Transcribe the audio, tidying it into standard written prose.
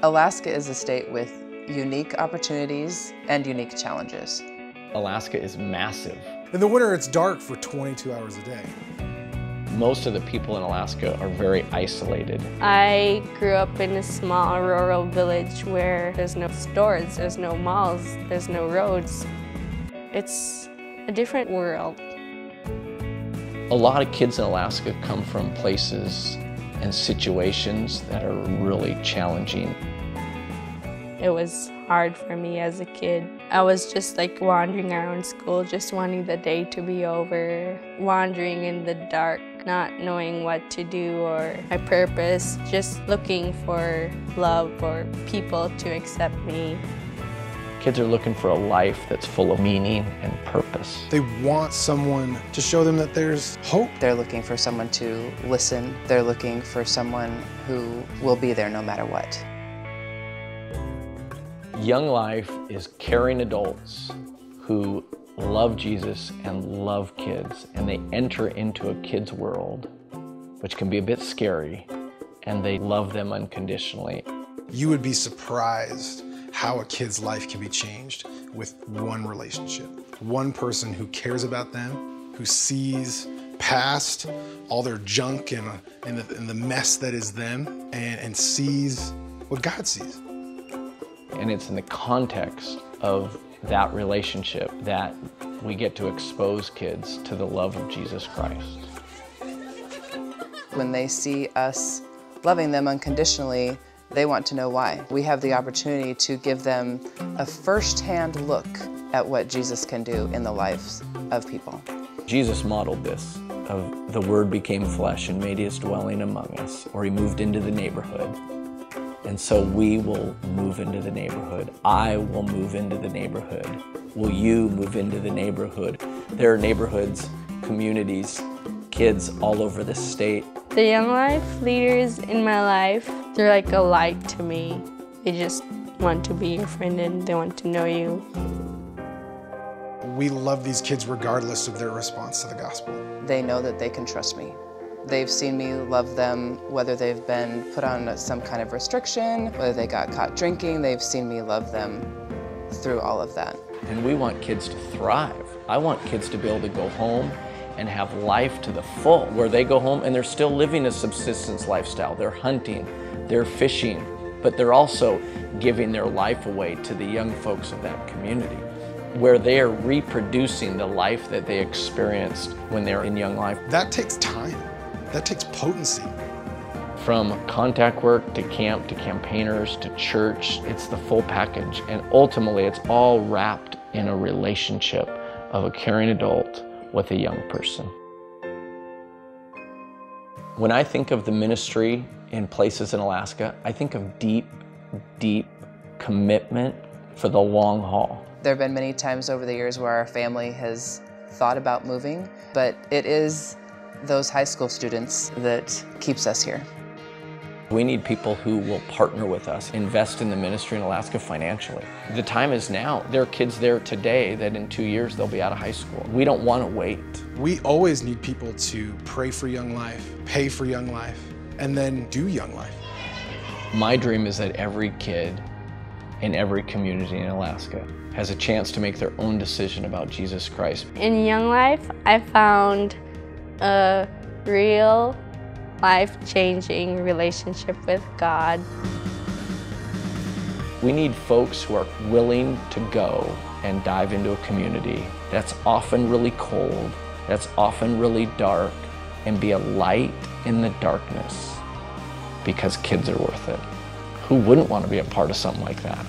Alaska is a state with unique opportunities and unique challenges. Alaska is massive. In the winter, it's dark for 22 hours a day. Most of the people in Alaska are very isolated. I grew up in a small rural village where there's no stores, there's no malls, there's no roads. It's a different world. A lot of kids in Alaska come from places and situations that are really challenging. It was hard for me as a kid. I was just like wandering around school, just wanting the day to be over, wandering in the dark, not knowing what to do or my purpose, just looking for love or people to accept me. Kids are looking for a life that's full of meaning and purpose. They want someone to show them that there's hope. They're looking for someone to listen. They're looking for someone who will be there no matter what. Young life is caring adults who love Jesus and love kids, and they enter into a kid's world, which can be a bit scary, and they love them unconditionally. You would be surprised how a kid's life can be changed with one relationship. One person who cares about them, who sees past all their junk and the mess that is them, and sees what God sees. And it's in the context of that relationship that we get to expose kids to the love of Jesus Christ. When they see us loving them unconditionally, they want to know why. We have the opportunity to give them a first-hand look at what Jesus can do in the lives of people. Jesus modeled this, of the Word became flesh and made his dwelling among us, or he moved into the neighborhood. And so we will move into the neighborhood. I will move into the neighborhood. Will you move into the neighborhood? There are neighborhoods, communities, kids all over the state. The young life leaders in my life, they're like a light to me. They just want to be your friend and they want to know you. We love these kids regardless of their response to the gospel. They know that they can trust me. They've seen me love them, whether they've been put on some kind of restriction, whether they got caught drinking, they've seen me love them through all of that. And we want kids to thrive. I want kids to be able to go home and have life to the full, where they go home and they're still living a subsistence lifestyle. They're hunting, they're fishing, but they're also giving their life away to the young folks of that community, where they are reproducing the life that they experienced when they were in young life. That takes time. That takes potency. From contact work to camp to campaigners to church, it's the full package. And ultimately, it's all wrapped in a relationship of a caring adult with a young person. When I think of the ministry in places in Alaska, I think of deep, deep commitment for the long haul. There have been many times over the years where our family has thought about moving, but it is those high school students that keeps us here. We need people who will partner with us, invest in the ministry in Alaska financially. The time is now. There are kids there today that in 2 years they'll be out of high school. We don't want to wait. We always need people to pray for young life, pay for young life, and then do young life. My dream is that every kid in every community in Alaska has a chance to make their own decision about Jesus Christ. In young life, I found a real life-changing relationship with God. We need folks who are willing to go and dive into a community that's often really cold, that's often really dark, and be a light in the darkness, because kids are worth it. Who wouldn't want to be a part of something like that?